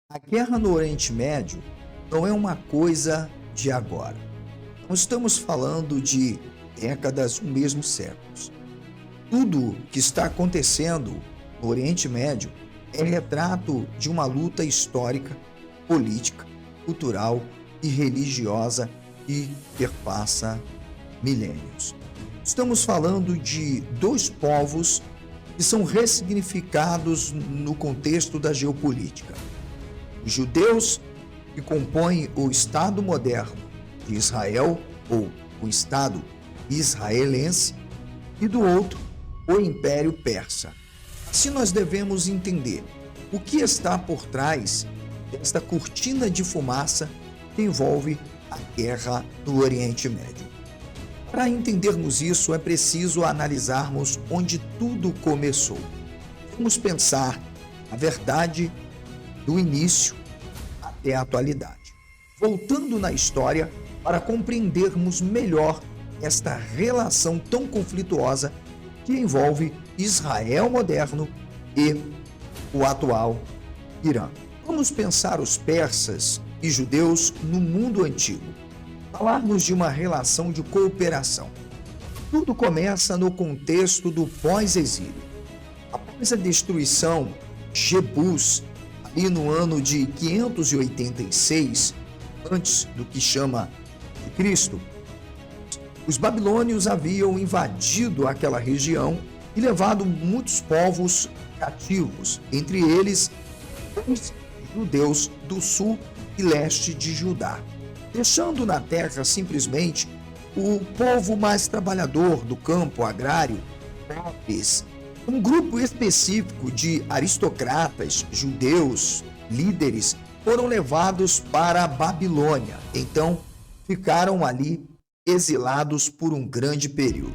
A guerra no Oriente Médio não é uma coisa de agora. Não estamos falando de décadas ou mesmo séculos. Tudo que está acontecendo no Oriente Médio é retrato de uma luta histórica, política, cultural e religiosa que perpassa milênios. Estamos falando de dois povos que são ressignificados no contexto da geopolítica. Os judeus, que compõem o Estado moderno de Israel, ou o Estado israelense, e do outro, o Império Persa. Assim nós devemos entender o que está por trás desta cortina de fumaça que envolve a guerra do Oriente Médio. Para entendermos isso, é preciso analisarmos onde tudo começou. Vamos pensar a verdade do início até a atualidade, voltando na história para compreendermos melhor esta relação tão conflituosa que envolve Israel moderno e o atual Irã. Vamos pensar os persas e judeus no mundo antigo. Falarmos de uma relação de cooperação. Tudo começa no contexto do pós-exílio. Após a destruição de Jebus, ali no ano de 586, antes do que chama de Cristo, os babilônios haviam invadido aquela região e levado muitos povos cativos, entre eles os judeus do sul e leste de Judá, deixando na terra simplesmente o povo mais trabalhador do campo agrário, nobres. Um grupo específico de aristocratas, judeus, líderes, foram levados para a Babilônia. Então, ficaram ali exilados por um grande período.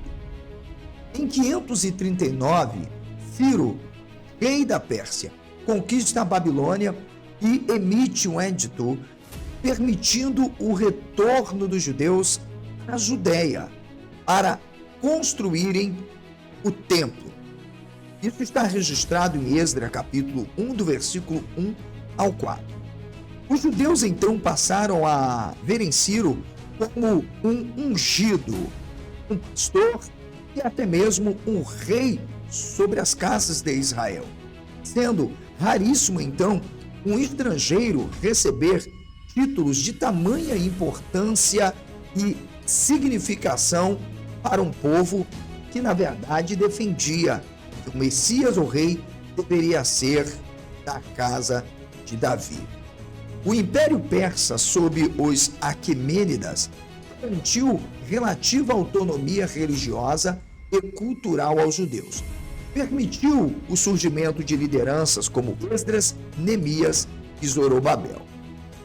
Em 539, Ciro, rei da Pérsia, conquista a Babilônia e emite um edito permitindo o retorno dos judeus à Judéia para construírem o templo. Isso está registrado em Esdras, capítulo 1, do versículo 1 ao 4. Os judeus então passaram a verem Ciro como um ungido, um pastor e até mesmo um rei sobre as casas de Israel, sendo raríssimo então um estrangeiro receber títulos de tamanha importância e significação para um povo que, na verdade, defendia que o Messias, o rei, deveria ser da casa de Davi. O Império Persa, sob os Aquemênidas, garantiu relativa autonomia religiosa e cultural aos judeus. Permitiu o surgimento de lideranças como Esdras, Neemias e Zorobabel.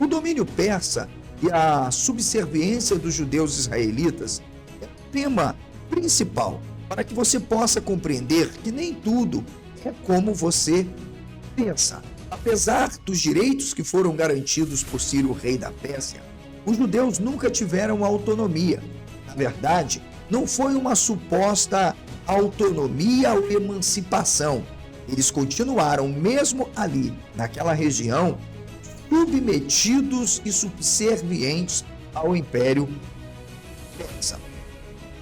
O domínio persa e a subserviência dos judeus israelitas é o tema principal para que você possa compreender que nem tudo é como você pensa. Apesar dos direitos que foram garantidos por Ciro, rei da Pérsia, os judeus nunca tiveram autonomia. Na verdade, não foi uma suposta autonomia ou emancipação. Eles continuaram, mesmo ali, naquela região, submetidos e subservientes ao Império Persa.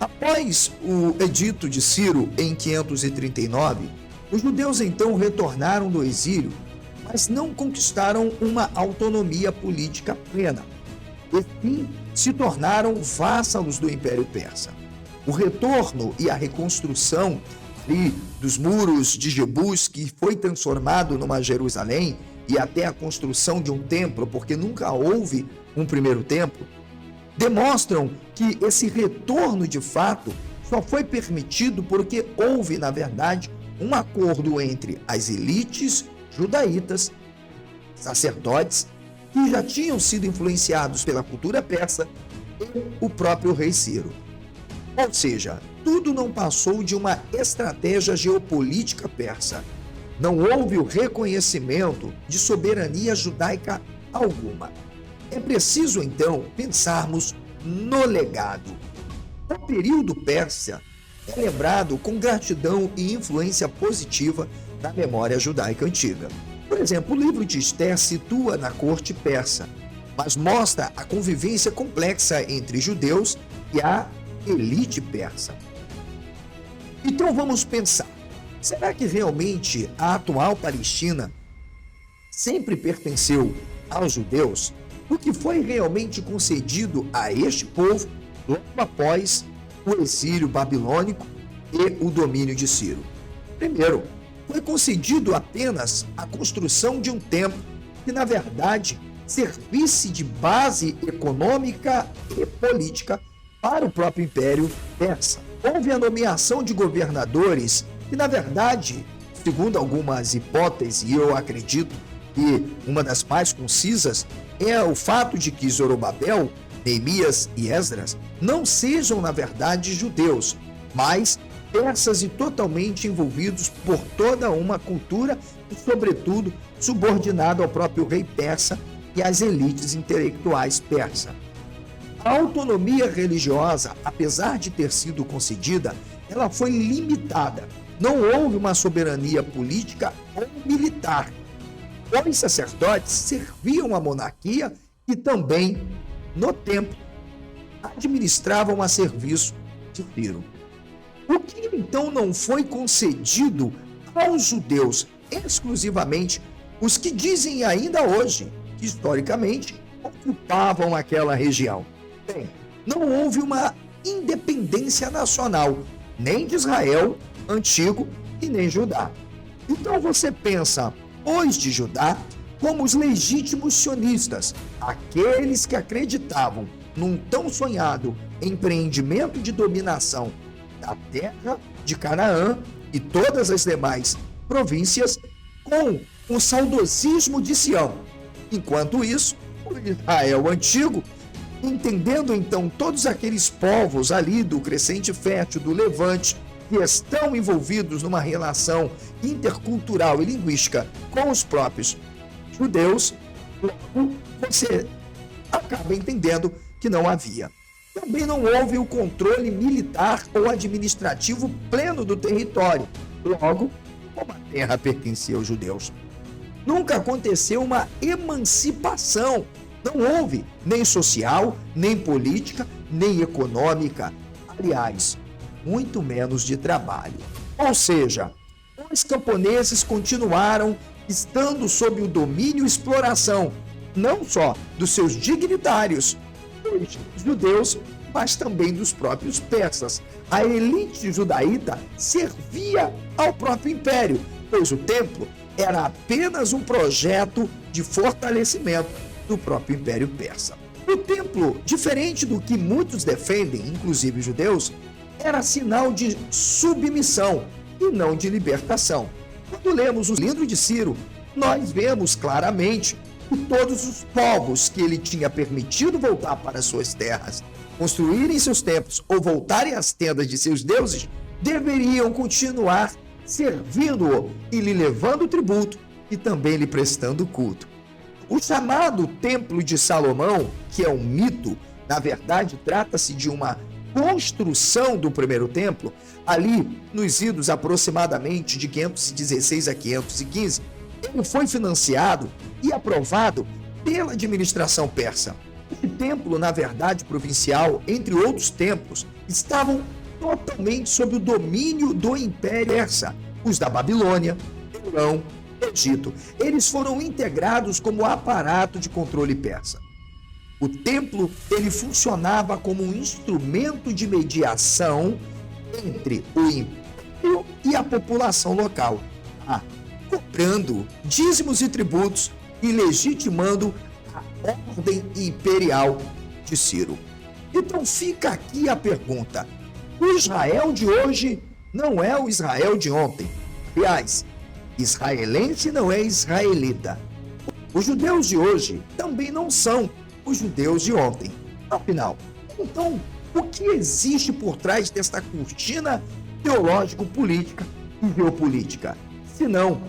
Após o edito de Ciro, em 539, os judeus então retornaram do exílio, mas não conquistaram uma autonomia política plena. E sim, se tornaram vassalos do Império Persa. O retorno e a reconstrução dos muros de Jebus, que foi transformado numa Jerusalém, e até a construção de um templo, porque nunca houve um primeiro templo, demonstram que esse retorno de fato só foi permitido porque houve, na verdade, um acordo entre as elites judaítas, sacerdotes, que já tinham sido influenciados pela cultura persa, e o próprio rei Ciro. Ou seja, tudo não passou de uma estratégia geopolítica persa. Não houve o reconhecimento de soberania judaica alguma. É preciso, então, pensarmos no legado. O período persa é lembrado com gratidão e influência positiva na memória judaica antiga. Por exemplo, o livro de Esther situa na corte persa, mas mostra a convivência complexa entre judeus e a elite persa. Então vamos pensar, será que realmente a atual Palestina sempre pertenceu aos judeus? O que foi realmente concedido a este povo logo após o exílio babilônico e o domínio de Ciro? Primeiro, foi concedido apenas a construção de um templo que, na verdade, servisse de base econômica e política para o próprio Império Persa. Houve a nomeação de governadores que, na verdade, segundo algumas hipóteses, e eu acredito que uma das mais concisas, é o fato de que Zorobabel, Neemias e Esdras não sejam, na verdade, judeus, mas persas e totalmente envolvidos por toda uma cultura e, sobretudo, subordinado ao próprio rei persa e às elites intelectuais persas. A autonomia religiosa, apesar de ter sido concedida, ela foi limitada. Não houve uma soberania política ou militar. Os sacerdotes serviam a monarquia e também, no templo, administravam a serviço de Ciro. O que então não foi concedido aos judeus, exclusivamente os que dizem ainda hoje que historicamente ocupavam aquela região? Bem, não houve uma independência nacional, nem de Israel antigo e nem Judá. Então você pensa, os de Judá, como os legítimos sionistas, aqueles que acreditavam num tão sonhado empreendimento de dominação da terra de Canaã e todas as demais províncias, com o saudosismo de Sião. Enquanto isso, o Israel antigo, entendendo então todos aqueles povos ali do Crescente Fértil, do Levante, que estão envolvidos numa relação intercultural e linguística com os próprios judeus, você acaba entendendo que não havia. Também não houve o controle militar ou administrativo pleno do território. Logo, como a terra pertencia aos judeus, nunca aconteceu uma emancipação. Não houve nem social, nem política, nem econômica. Aliás, muito menos de trabalho. Ou seja, os camponeses continuaram estando sob o domínio e exploração, não só dos seus dignitários, os judeus, mas também dos próprios persas. A elite judaíta servia ao próprio império, pois o templo era apenas um projeto de fortalecimento do próprio império persa. O templo, diferente do que muitos defendem, inclusive os judeus, era sinal de submissão e não de libertação. Quando lemos o livro de Ciro, nós vemos claramente que todos os povos que ele tinha permitido voltar para suas terras, construírem seus templos ou voltarem às tendas de seus deuses, deveriam continuar servindo-o e lhe levando tributo e também lhe prestando culto. O chamado Templo de Salomão, que é um mito, na verdade trata-se de uma construção do primeiro templo, ali nos idos aproximadamente de 516 a 515, ele foi financiado e aprovado pela administração persa. Esse templo, na verdade provincial, entre outros templos, estavam totalmente sob o domínio do Império Persa, os da Babilônia, Irão, Egito. Eles foram integrados como aparato de controle persa. O templo, ele funcionava como um instrumento de mediação entre o império e a população local, cobrando dízimos e tributos e legitimando a ordem imperial de Ciro. Então fica aqui a pergunta: o Israel de hoje não é o Israel de ontem. Aliás, israelense não é israelita. Os judeus de hoje também não são os judeus de ontem. Afinal, então, o que existe por trás desta cortina teológico-política e geopolítica? Senão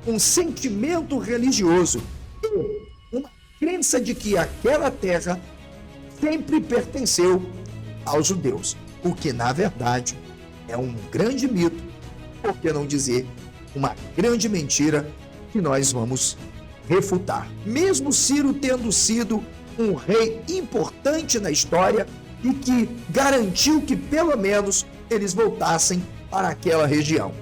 um sentimento religioso e uma crença de que aquela terra sempre pertenceu aos judeus, o que, na verdade, é um grande mito, por que não dizer uma grande mentira que nós vamos refutar. Mesmo Ciro tendo sido um rei importante na história e que garantiu que pelo menos eles voltassem para aquela região.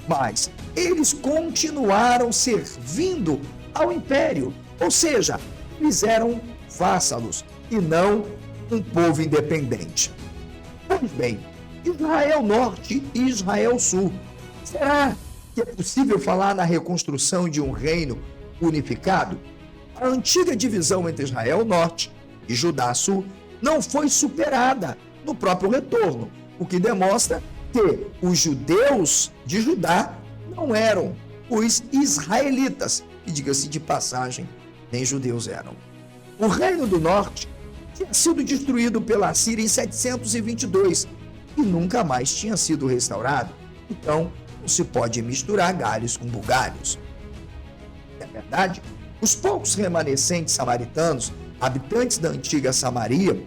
Mas eles continuaram servindo ao império, ou seja, eles eram vassalos e não um povo independente. Pois bem, Israel Norte e Israel Sul. Será que é possível falar na reconstrução de um reino unificado? A antiga divisão entre Israel Norte e Judá Sul não foi superada no próprio retorno, o que demonstra que os judeus de Judá não eram os israelitas, e diga-se de passagem, nem judeus eram. O reino do norte tinha sido destruído pela Síria em 722 e nunca mais tinha sido restaurado. Então, não se pode misturar galhos com bugalhos. É verdade, os poucos remanescentes samaritanos, habitantes da antiga Samaria,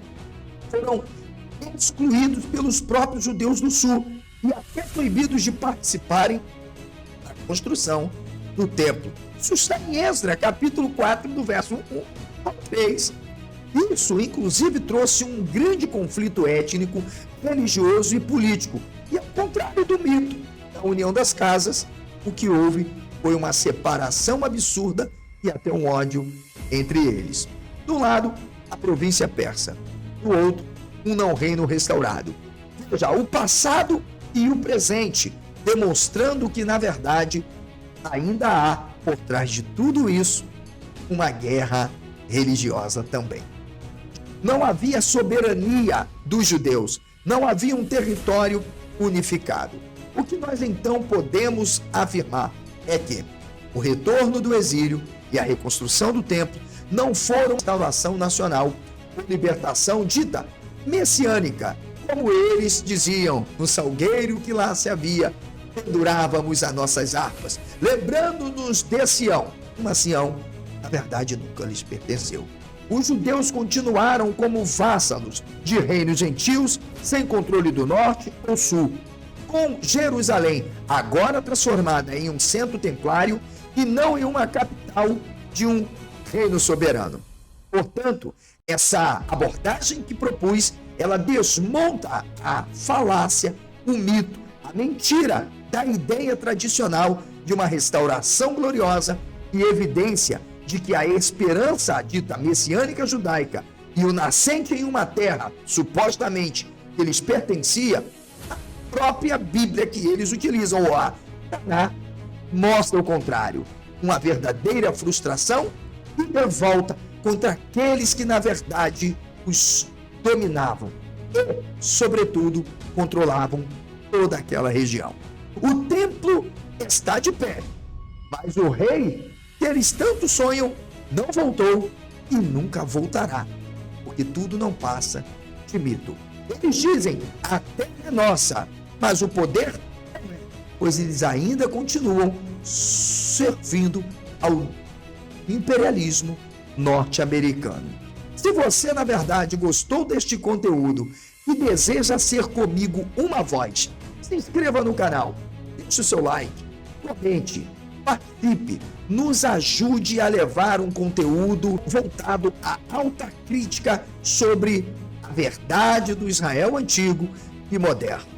foram excluídos pelos próprios judeus do sul e até proibidos de participarem da construção do templo. Isso está em Esdras, capítulo 4, do verso 1 ao 3. Isso, inclusive, trouxe um grande conflito étnico, religioso e político. E ao contrário do mito da união das casas, o que houve foi uma separação absurda e até um ódio entre eles. De um lado, a província persa. Do outro, um não-reino restaurado. Veja, o passado e o presente, demonstrando que, na verdade, ainda há, por trás de tudo isso, uma guerra religiosa também. Não havia soberania dos judeus, não havia um território unificado. O que nós então podemos afirmar é que o retorno do exílio e a reconstrução do templo não foram salvação nacional, libertação dita messiânica, como eles diziam no salgueiro que lá se havia, pendurávamos as nossas harpas, lembrando-nos de Sião. Uma Sião, na verdade, nunca lhes pertenceu. Os judeus continuaram como vassalos de reinos gentios, sem controle do norte ou sul, com Jerusalém agora transformada em um centro templário e não em uma capital de um reino soberano. Portanto, essa abordagem que propus, ela desmonta a falácia, o mito, a mentira da ideia tradicional de uma restauração gloriosa e evidência de que a esperança dita messiânica judaica e o nascente em uma terra, supostamente, que lhes pertencia, a própria Bíblia que eles utilizam, ou a Taná, mostra o contrário. Uma verdadeira frustração e revolta contra aqueles que, na verdade, os dominavam e, sobretudo, controlavam toda aquela região. O templo está de pé, mas o rei que eles tanto sonham não voltou e nunca voltará, porque tudo não passa de mito. Eles dizem, a terra é nossa, mas o poder não é, pois eles ainda continuam servindo ao imperialismo norte-americano. Se você, na verdade, gostou deste conteúdo e deseja ser comigo uma voz, se inscreva no canal, deixe o seu like, comente, participe, nos ajude a levar um conteúdo voltado à alta crítica sobre a verdade do Israel antigo e moderno.